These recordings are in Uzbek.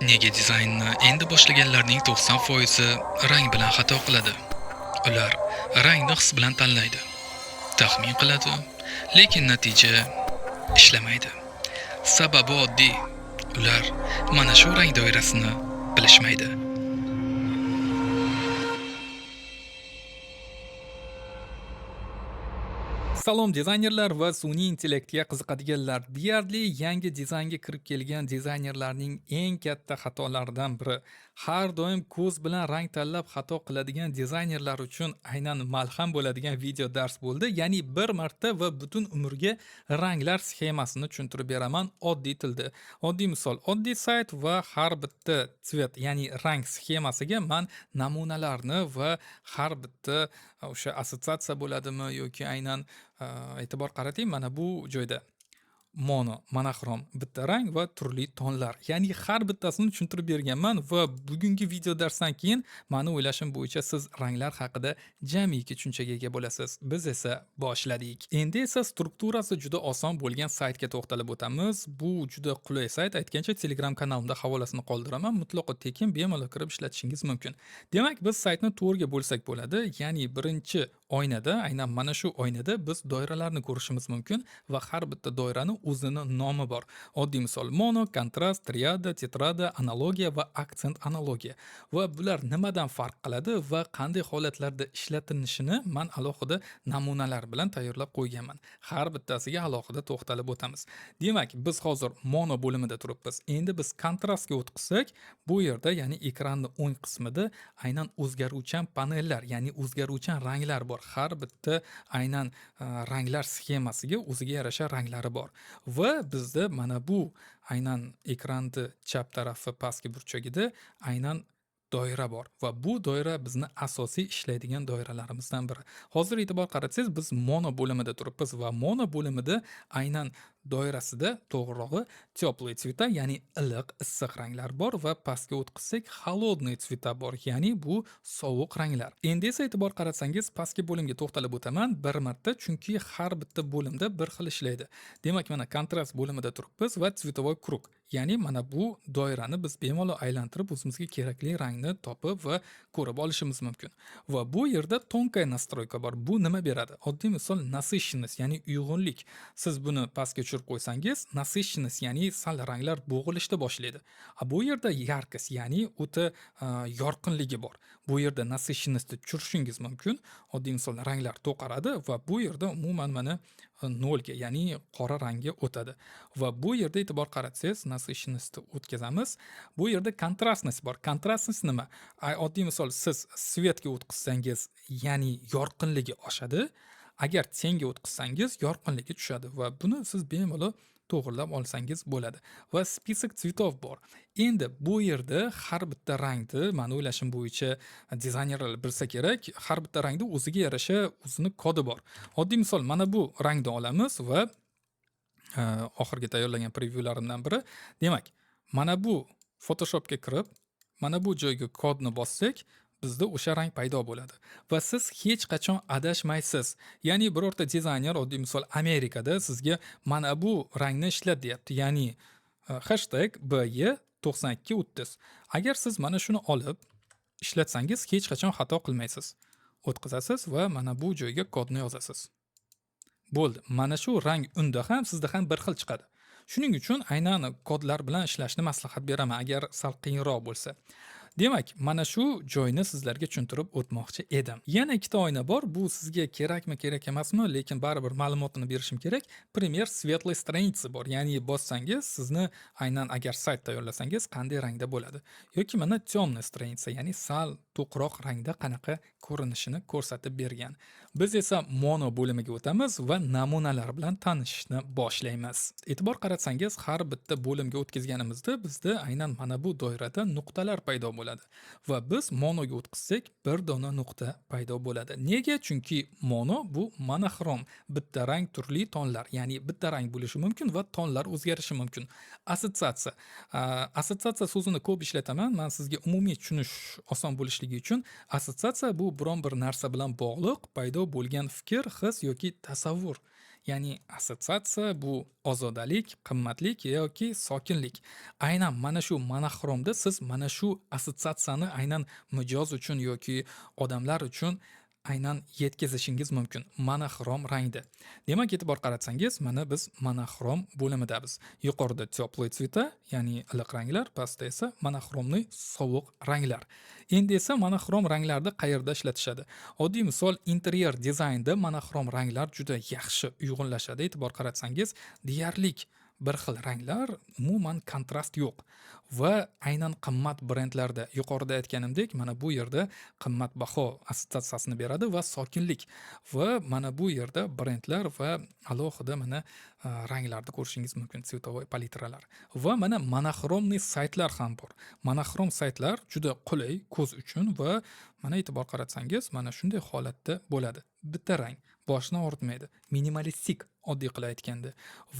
Nega dizaynni endi boshlaganlarning 90% rang bilan xato qiladi? Ular rangni his bilan tanlaydi, taxmin qiladi, lekin natija ishlamaydi. Sababi oddiy. Ular mana shu rang doirasini bilishmaydi. Salom dizaynerlar va sun'iy intellektga qiziqadiganlar. Deyarli yangi dizaynga kirib kelgan dizaynerlarning eng katta xatolaridan biri. Har doim ko'z bilan rang tanlab xato qiladigan dizaynerlar uchun aynan malham bo'ladigan video dars bo'ldi. Ya'ni bir marta va butun umrga ranglar sxemasini tushuntirib beraman oddiy tilda. Oddiy misol, oddiy sayt va har bitta tsvet, ya'ni rang sxemasiga man namunalarni va har bitta o'sha assotsiatsiya bo'ladimi yoki aynan e'tibor qarating, mana bu joyda monoxrom bitta rang va turli tonlar, ya'ni har bittasini tushuntirib berganman va bugungi video darsdan keyin mani o'ylashim bo'yicha siz ranglar haqida jamiki tushunchaga ega bo'lasiz. Biz esa boshladik. Endi esa strukturasi juda oson bo'lgan saytga to'xtalib o'tamiz. Bu juda qulay sayt. Aytgancha Telegram kanalimda havolasini qoldiraman. Mutlaqo tekin, bemalol kirib ishlatishingiz mumkin. Demak, biz saytni to'rga bo'lsak bo'ladi. Ya'ni birinchi oynada, aynan mana shu oynada biz doiralarni ko'rishimiz mumkin va har bitta doirani o'zini nomi bor. Oddiy misol: mono, kontrast, triada, tetrada, analogiya va aksent analogiya. Va bular nimadan farq qiladi va qanday holatlarda ishlatilishini man alohida namunalar bilan tayyorlab qo'yganman. Har bittasiga alohida to'xtalib o'tamiz. Demak, biz hozir mono bo'limida turibmiz. Endi biz kontrastga o'tqisak, bu yerda, ya'ni ekranning o'ng qismida aynan o'zgaruvchan panellar, ya'ni o'zgaruvchan ranglar bor. Har bitta aynan ranglar sxemasiga o'ziga yarasha ranglari bor. Va bizda mana bu aynan ekranni chap tarafi pastki burchagida aynan doira bor va bu doira bizni asosiy ishlaydigan doiralarimizdan biri. Hozir e'tibor qaratsangiz, biz mono bo'limida turibmiz va mono bo'limida aynan doirasida, to'g'rirog'i, teplые цвета, ya'ni iliq, issiq ranglar bor va pastga o'tqizsak холодные цвета bor, ya'ni bu sovuq ranglar. Endi esa e'tibor qaratsangiz, pastki bo'limga to'xtalib o'taman bir marta, chunki har bitta bo'limda bir xil ishlaydi. Demak, mana kontrast bo'limida turibmiz va цветовой круг, ya'ni mana bu doirani biz bemalol aylantirib o'zimizga kerakli rangni topib va ko'rib olishimiz mumkin. Va bu yerda tonkaya настройка bor. Bu nima beradi? Oddiy misol, насыщенность, ya'ni uyg'unlik. Siz buni pastga tushirib qo'ysangiz, насыщенность, ya'ni sal ranglar bo'g'ilishda boshlaydi. Bu yerda yarkost, ya'ni o'ta yorqinligi bor. Bu yerda насыщенностьni tushirishingiz mumkin. Oddiy misol, ranglar to'qaradi va bu yerda umuman mana nolga, ya'ni qora rangga o'tadi. Va bu yerda e'tibor qaratsangiz, насыщенностьni o'tkazamiz. Bu yerda kontrastность bor. Kontrastность nima? Oddiy misol, siz svetga o'tkazsangiz, ya'ni yorqinligi oshadi. Agar tenga o'tkazsangiz, yorqinligi tushadi va buni siz bemalol to'g'irlab olsangiz bo'ladi. Va spisak цветов bor. Endi bu yerda har bitta rangni, meni o'ylashim bo'yicha dizaynerlar bilsa kerak, har bitta rangda o'ziga yarasha o'zini kodi bor. Oddiy misol, mana bu rangni olamiz va oxirgi tayyorlagan prevyularimdan biri. Demak, mana bu Photoshopga kirib, mana bu joyga kodni bossak, bizda o'sha rang paydo bo'ladi va siz hech qachon adashmaysiz. Ya'ni birorta dizayner, oddiy misol Amerikada sizga mana bu rangni ishlat deyapti, ya'ni #BY9230. Agar siz mana shuni olib ishlatsangiz, hech qachon xato qilmaysiz. O'tkazasiz va mana bu joyga kodni yozasiz. Bo'ldi. Mana shu rang unda ham, sizda ham bir xil chiqadi. Shuning uchun aynan kodlar bilan ishlashni maslahat beraman, agar sal qiyinroq bo'lsa. Demak, mana shu joyni sizlarga tushuntirib o'tmoqchi edim. Yana ikkita oyna bor. Bu sizga kerakmi, kerak emasmi, lekin baribir ma'lumotini berishim kerak. Пример светлой страницы bor. Ya'ni bossangiz, sizni aynan agar sayt tayyorlasangiz qanday rangda bo'ladi. Yoki mana темная страница, ya'ni sal to'qroq rangda qanaqa ko'rinishini ko'rsatib bergan. Biz esa mono bo'limiga o'tamiz va namunalar bilan tanishishni boshlaymiz. E'tibor qaratsangiz, har bitta bo'limga o'tkazganimizda bizda aynan mana bu doirada nuqtalar paydo bo'ladi va biz monoga o'tkazsak, bir dona nuqta paydo bo'ladi. Nega? Chunki mono bu monoxrom, bitta rang, turli tonlar, ya'ni bitta rang bo'lishi mumkin va tonlar o'zgarishi mumkin. Assotsiatsiya. Assotsiatsiya so'zini ko'p ishlataman. Men sizga umumiy tushunish oson bo'lishligi uchun assotsiatsiya bu biron bir narsa bilan bog'liq paydo bo'lgan fikr, his yoki tasavvur. Ya'ni assotsiatsiya bu ozodalik, qimmatlik yoki sokinlik. Aynan mana shu monoxromda siz mana shu assotsiatsiyani aynan mijoz uchun yoki odamlar uchun aynan yetkazishingiz mumkin monoxrom rangda. Demak, e'tibor qaratsangiz, mana biz monoxrom bo'limidamiz. Yuqorida теплый цвета, ya'ni iliq ranglar, pastda esa monoxromli sovuq ranglar. Endi esa monoxrom ranglarni qayerda ishlatishadi? Oddiy misol, interyer dizaynda monoxrom ranglar juda yaxshi uyg'unlashadi. E'tibor qaratsangiz, deyarli bir xil ranglar, umuman kontrast yo'q. Va aynan qimmat brendlarda yuqorida aytganimdek, mana bu yerda qimmatbaho assotsiatsiyasini beradi va sokinlik. Va mana bu yerda brendlar va alohida mana ranglarni ko'rishingiz mumkin, tsvetovoy palitralar. Va mana monoxromli saytlar ham bor. Monoxrom saytlar juda qulay ko'z uchun va mana e'tibor qaratsangiz, mana shunday holatda bo'ladi. Bitta rang boshni og'ritmaydi. Minimalistik, oddiy qilib aytganda.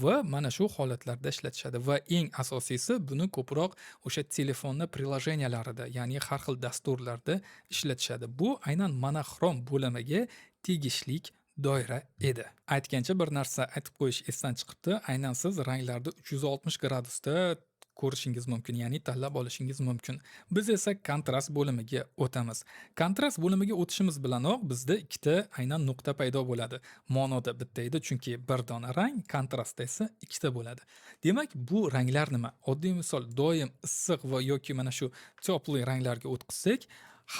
Va mana shu holatlarda ishlatishadi va eng asosiysi buni ko'proq o'sha telefonni prilojeniyalarida, ya'ni har xil dasturlarda ishlatishadi. Bu aynan monoxrom bo'limiga tegishlik doira edi. Aytgancha bir narsa aytib qo'yish esdan chiqibdi. Aynan siz ranglarni 360 gradusda ko'rishingiz mumkin, ya'ni tanlab olishingiz mumkin. Biz esa kontrast bo'limiga o'tamiz. Kontrast bo'limiga o'tishimiz bilanoq bizda ikkita aynan nuqta paydo bo'ladi. Monoda bitta edi, chunki bir dona rang, kontrastda esa ikkita bo'ladi. Demak, bu ranglar nima? Oddiy misol, doim issiq va yoki mana shu teplый ranglarga o'tqizsak,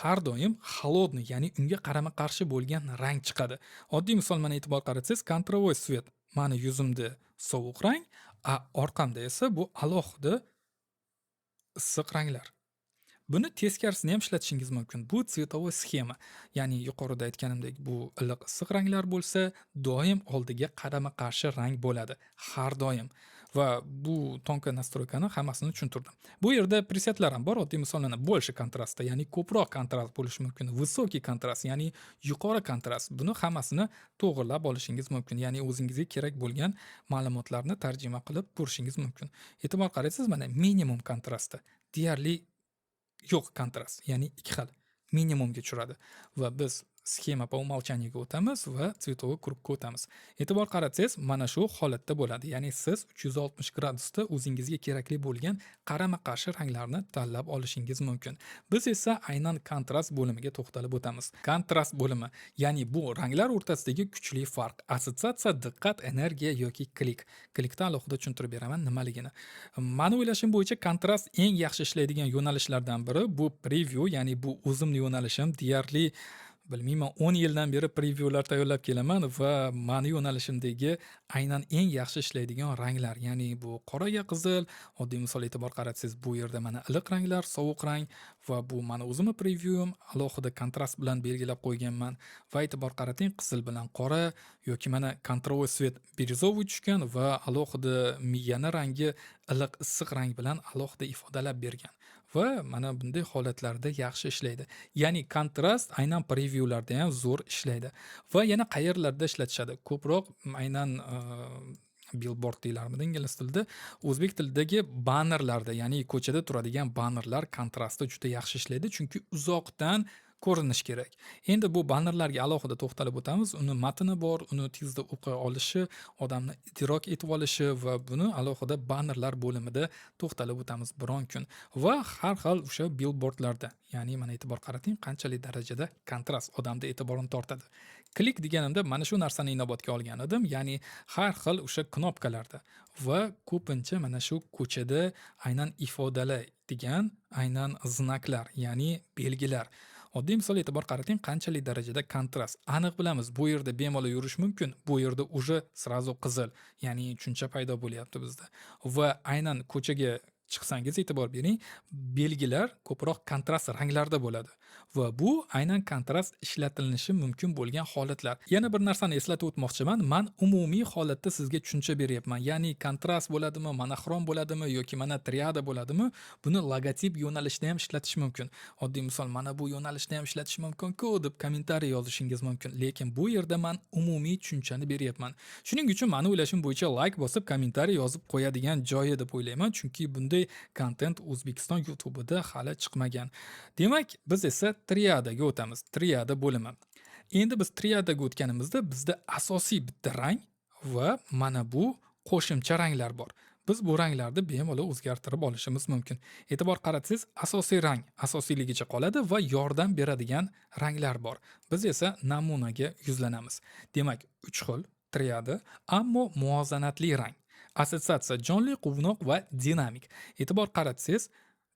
har doim холодный, ya'ni unga qarama-qarshi bo'lgan rang chiqadi. Oddiy misol, mana e'tibor qaratsangiz, kontravoy svet. Mani yuzimda sovuq rang, orqamda esa bu alohida issiq ranglar. Buni teskarisini ham ishlatishingiz mumkin. Bu tsvetovoy sxema. Ya'ni yuqorida aytganimdek, bu iliq issiq ranglar bo'lsa, doim oldiga qarama-qarshi rang bo'ladi. Har doim. Va bu tonka nastroykani hammasini tushuntirdim. Bu yerda presetlar ham bor. Oddiy misollarni больше kontrastda, ya'ni ko'proq kontrast bo'lishi mumkin. Высокий kontrast, ya'ni yuqori kontrast. Buni hammasini to'g'irlab olishingiz mumkin. Ya'ni o'zingizga kerak bo'lgan ma'lumotlarni tarjima qilib ko'rishingiz mumkin. E'tibor qaratsangiz, mana minimum kontrastda deyarli yo'q kontrast, ya'ni ikki xil minimumga tushiradi va biz sxema по умолчанию o'tamiz va tsvetovoy kurubga o'tamiz. E'tibor qaratsangiz, mana shu holatda bo'ladi. Ya'ni siz 360 gradusda o'zingizga kerakli bo'lgan qarama-qarshi ranglarni tanlab olishingiz mumkin. Biz esa aynan kontrast bo'limiga to'xtalib o'tamiz. Kontrast bo'limi, ya'ni bu ranglar o'rtasidagi kuchli farq. Assotsiatsiya, diqqat, energiya yoki klik. Klikda alohida tushuntirib beraman nimaligini. Mani o'ylashim bo'yicha kontrast eng yaxshi ishlaydigan yo'nalishlardan biri bu preview, ya'ni bu o'zimning yo'nalishim. Deyarli bilmayman 10 yildan beri prevyular tayyorlab kelaman va mani yo'nalishimdagi aynan eng yaxshi ishlaydigan ranglar, ya'ni bu qoraga qizil, oddiy misol e'tibor qaratsangiz, bu yerda mana iliq ranglar, sovuq rang va bu mani o'zimning prevyum, alohida kontrast bilan belgilab qo'yganman va e'tibor qarating, qizil bilan qora yoki mana kontravoy svet biryozoviy tushgan va alohida miyani rangi iliq issiq rang bilan alohida ifodalab bergan. Va mana bunday holatlarda yaxshi ishlaydi. Ya'ni kontrast aynan prevyularda ham zo'r ishlaydi. Va yana qayerlarda ishlatishadi? Ko'proq aynan billboard deylarmidi ingliz tilida, o'zbek tilidagi bannerlarda, ya'ni ko'chada turadigan bannerlar kontrasti juda yaxshi ishlaydi, chunki uzoqdan ko'rinish kerak. Endi bu bannerlarga alohida to'xtalib o'tamiz. Uni matni bor, uni tezda o'qiy olishi, odamni idrok etib olishi va buni alohida bannerlar bo'limida to'xtalib o'tamiz biron kun. Va har xil o'sha billboardlarda, ya'ni mana e'tibor qarating, qanchalik darajada kontrast odamni e'tiborini tortadi. Klik deganimda mana shu narsani inobatga olgan edim, ya'ni har xil o'sha knopkalarda va ko'pincha mana shu ko'chada aynan ifodalaydigan aynan znaklar, ya'ni belgilar. Oddiy misol e'tibor qarating, qanchalik darajada kontrast. Aniq bilamiz, bu yerda bemalol yurish mumkin, bu yerda уже сразу qizil, ya'ni tushuncha paydo bo'lyapti bizda. Va aynan ko'chaga chiqsangiz e'tibor bering, belgilar ko'proq kontrast ranglarda bo'ladi. Va bu aynan kontrast ishlatilishi mumkin bo'lgan holatlar. Yana bir narsani eslatib o'tmoqchiman. Men umumiy holatda sizga tushuncha beryapman. Ya'ni kontrast bo'ladimi, monoxrom bo'ladimi yoki mana triada bo'ladimi, buni logotip yo'nalishida ham ishlatish mumkin. Oddiy misol, mana bu yo'nalishda ham ishlatish mumkin-ku deb kommentariy yozishingiz mumkin. Lekin bu yerda men umumiy tushunchani beryapman. Shuning uchun meni o'ylashim bo'yicha like bosib, kommentariy yozib qo'yadigan joyi deb o'ylayman, chunki bunday kontent O'zbekiston YouTube'ida hali chiqmagan. Demak, biz esa triadaga o'tamiz. Triada bo'limi. Endi biz triadaga o'tganimizda bizda asosiy bitta rang va mana bu qo'shimcha ranglar bor. Biz bu ranglarni bemalol o'zgartirib olishimiz mumkin. E'tibor qaratsangiz, asosiy rang asosiyligicha qoladi va yordam beradigan ranglar bor. Biz esa namunaga yuzlanamiz. Demak, 3 xil triada, ammo muvozanatli rang. Assotsiatsiya jonli, quvnoq va dinamik. E'tibor qaratsangiz,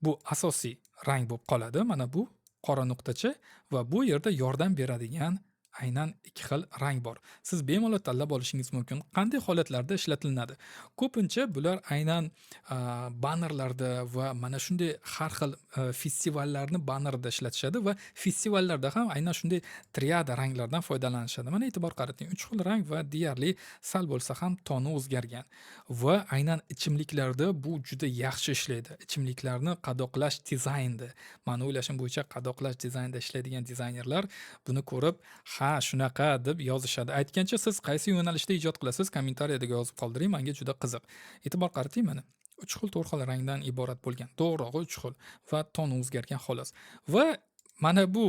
bu asosiy rang bo'lib qoladi. Mana bu qora nuqtacha va bu yerda yordam beradigan aynan 2 xil rang bor. Siz bemalol tanlab olishingiz mumkin. Qanday holatlarda ishlatilinadi? Ko'pincha bular aynan bannerlarda va mana shunday har xil festivallarni bannerida ishlatishadi va festivallarda ham aynan shunday triada ranglardan foydalanishadi. Mana e'tibor qarating, 3 xil rang va deyarli sal bo'lsa ham toni o'zgargan. Va aynan ichimliklarda bu juda yaxshi ishlaydi. Ichimliklarni qadoqlash dizayndi. Mani o'ylashim bo'yicha qadoqlash dizaynida ishlaydigan dizaynerlar buni ko'rib, ha, shunaqa deb yozishadi. Aytgancha siz qaysi yo'nalishda ijod qilasiz, kommentariyada yozib qoldiring, menga juda qiziq. E'tibor qarating mana. 3 xil, 4 xil rangdan iborat bo'lgan. To'g'rirog'i 3 xil va toni o'zgargan xolos. Va mana bu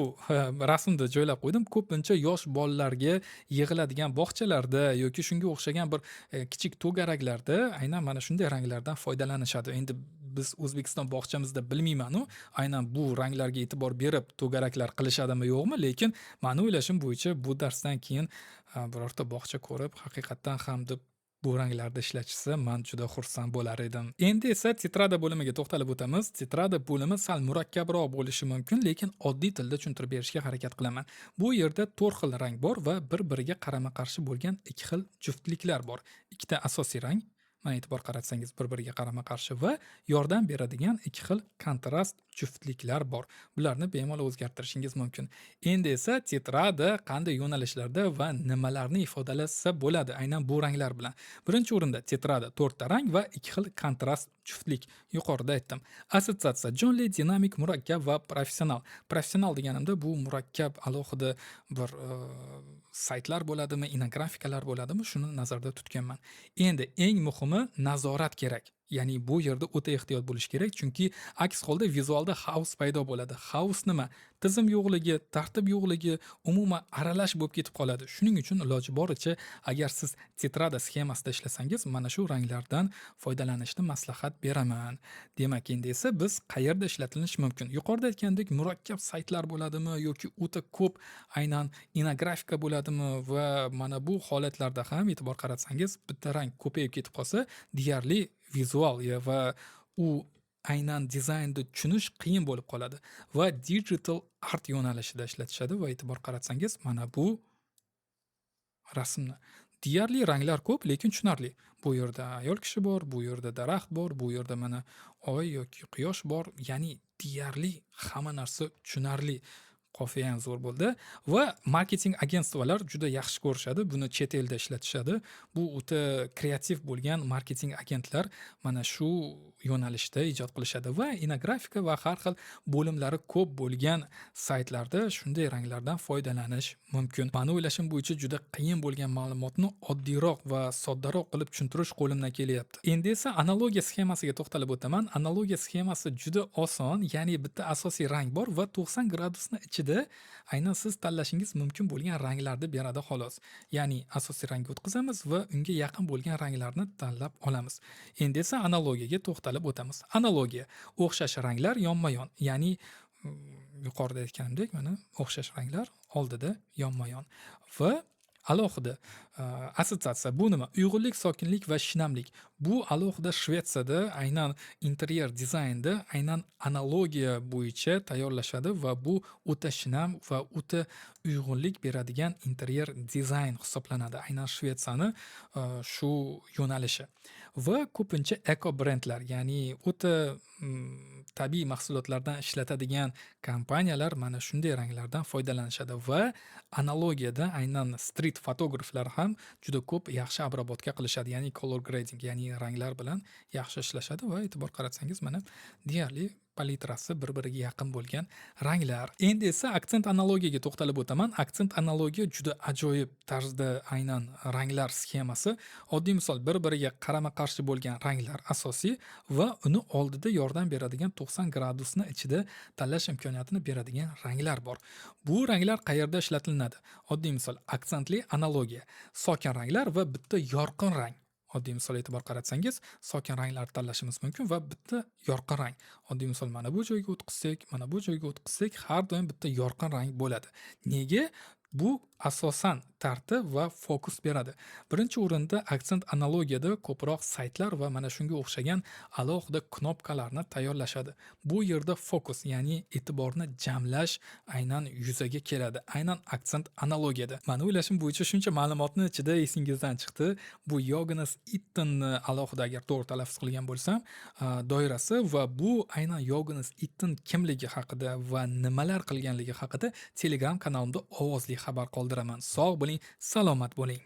rasmda joylab qo'ydim. Ko'pincha yosh bolalarga yig'iladigan bog'chalarda yoki shunga o'xshagan bir kichik to'garaklarda aynan mana shunday ranglardan foydalanishadi. Endi biz O'zbekiston bog'chamizda bilmayman-u, aynan bu ranglarga e'tibor berib to'garaklar qilishadimi yo'qmi, lekin mani o'ylashim bo'yicha bu darsdan keyin birorta bog'cha ko'rib, haqiqatdan ham deb bu ranglarda ishlatishsa, men juda xursand bo'lar edim. Endi esa titrada bo'limiga to'xtalib o'tamiz. Titrada bo'limi sal murakkabroq bo'lishi mumkin, lekin oddiy tilda tushuntirib berishga harakat qilaman. Bu yerda 4 xil rang bor va bir-biriga qarama-qarshi bo'lgan 2 xil juftliklar bor. Ikkita asosiy rang, mana e'tibor qaratsangiz bir-biriga qarama-qarshi va yordam beradigan 2 xil kontrast juftliklar bor. Bularni bemalol o'zgartirishingiz mumkin. Endi esa titrada qanday yo'nalishlarda va nimalarni ifodalasa bo'ladi aynan bu ranglar bilan. Birinchi o'rinda titrada 4 ta rang va 2 xil kontrast juftlik. Yuqorida aytdim. Assotsiatsiya jonli, dinamik, murakkab va professional. Professional deganimda bu murakkab alohida bir saytlar bo'ladimi, infografikalar bo'ladimi, shuni nazarda tutganman. Endi eng muhimi nazorat kerak. Ya'ni bu yerda o'ta ehtiyot bo'lish kerak, chunki aks holda vizualda xaos paydo bo'ladi. Xaos nima? Tizim yo'qligi, tartib yo'qligi, umuman aralash bo'lib ketib qoladi. Shuning uchun iloji boricha agar siz titrada sxemasida ishlasangiz, mana shu ranglardan foydalanishni maslahat beraman. Demak, endi esa biz qayerda ishlatilishi mumkin? Yuqorida aytgandek, murakkab saytlar bo'ladimi yoki o'ta ko'p aynan infografika bo'ladimi va mana bu holatlarda ham e'tibor qaratsangiz, bitta rang ko'payib ketib qolsa, deyarli vizual va u aynan dizaynni tushunish qiyin bo'lib qoladi va digital art yo'nalishida ishlatishadi va e'tibor qaratsangiz mana bu rasmni. Deyarli ranglar ko'p, lekin tushunarli. Bu yerda ayol kishi bor, bu yerda daraxt bor, bu yerda mana oy yoki quyosh bor. Ya'ni deyarli hamma narsa tushunarli. Qofiya ham zo'r bo'ldi va marketing agentstvalar juda yaxshi ko'rishadi. Buni chet elda ishlatishadi. Bu o'ta kreativ bo'lgan marketing agentlar mana shu yo'nalishda ijod qilishadi va infografika va har xil bo'limlari ko'p bo'lgan saytlarda shunday ranglardan foydalanish mumkin. Mani o'ylashim bo'yicha juda qiyin bo'lgan ma'lumotni oddiyroq va soddaroq qilib tushuntirish qo'limdan kelyapti. Endi esa analogiya sxemasiga to'xtalib o'taman. Analogiya sxemasi juda oson, ya'ni bitta asosiy rang bor va 90 gradusni ichida aynan siz tanlashingiz mumkin bo'lgan ranglarni beradi xolos. Ya'ni asosiy rangga o'tkazamiz va unga yaqin bo'lgan ranglarni tanlab olamiz. Endi esa analogiyaga to'xtalib o'tamiz. Analogiya o'xshash ranglar yonma-yon, ya'ni yuqorida aytganimdek mana o'xshash ranglar oldida yonma-yon va alohida assotsiatsiya bu nima? Uyg'unlik, sokinlik va shinamlik. Bu alohida Shvetsiyada aynan interyer dizaynda aynan analogiya bo'yicha tayyorlashadi va bu o'ta shinam va o'ta uyg'unlik beradigan interyer dizayn hisoblanadi. Aynan Shvetsiyani shu yo'nalishi. Va ko'pincha eko brendlar, ya'ni o'ta tabiiy mahsulotlardan ishlatadigan kompaniyalar mana shunday ranglardan foydalanishadi va analogiyada aynan street fotograflar ham juda ko'p yaxshi obработка qilishadi, ya'ni color grading, ya'ni ranglar bilan yaxshi ishlashadi va e'tibor qaratsangiz mana deyarli palitrasi bir-biriga yaqin bo'lgan ranglar. Endi esa aksent analogiyaga to'xtalib o'taman. Aksent analogiya juda ajoyib tarzda aynan ranglar sxemasi. Oddiy misol bir-biriga qarama-qarshi bo'lgan ranglar asosiy va uni oldida yordam beradigan 90 gradusni ichida tanlash imkoniyatini beradigan ranglar bor. Bu ranglar qayerda ishlatiladi? Oddiy misol aksentli analogiya, sokin ranglar va bitta yorqin rang. Oddiy misol e'tibor qaratsangiz, sokin ranglar tanlashimiz mumkin va bitta yorqin rang. Oddiy misol mana bu joyga o'tqizsak, mana bu joyga o'tqizsak, har doim bitta yorqin rang bo'ladi. Nega? Bu asosan tartib va fokus beradi. Birinchi o'rinda aksent analogiyada ko'proq saytlar va mana shunga o'xshagan alohida knopkalarni tayyorlashadi. Bu yerda fokus, ya'ni e'tiborni jamlash aynan yuzaga keladi. Aynan aksent analogiyada. Mani o'ylashim bo'yicha shuncha ma'lumotni ichida esingizdan chiqdi. Bu Johannes Ittenni alohida agar to'g'ri talaffuz qilgan bo'lsam, doirasi va bu aynan Johannes Itten kimligi haqida va nimalar qilganligi haqida Telegram kanalimda ovozli xabar qoldiraman. Sog' bo'ling, salomat bo'ling.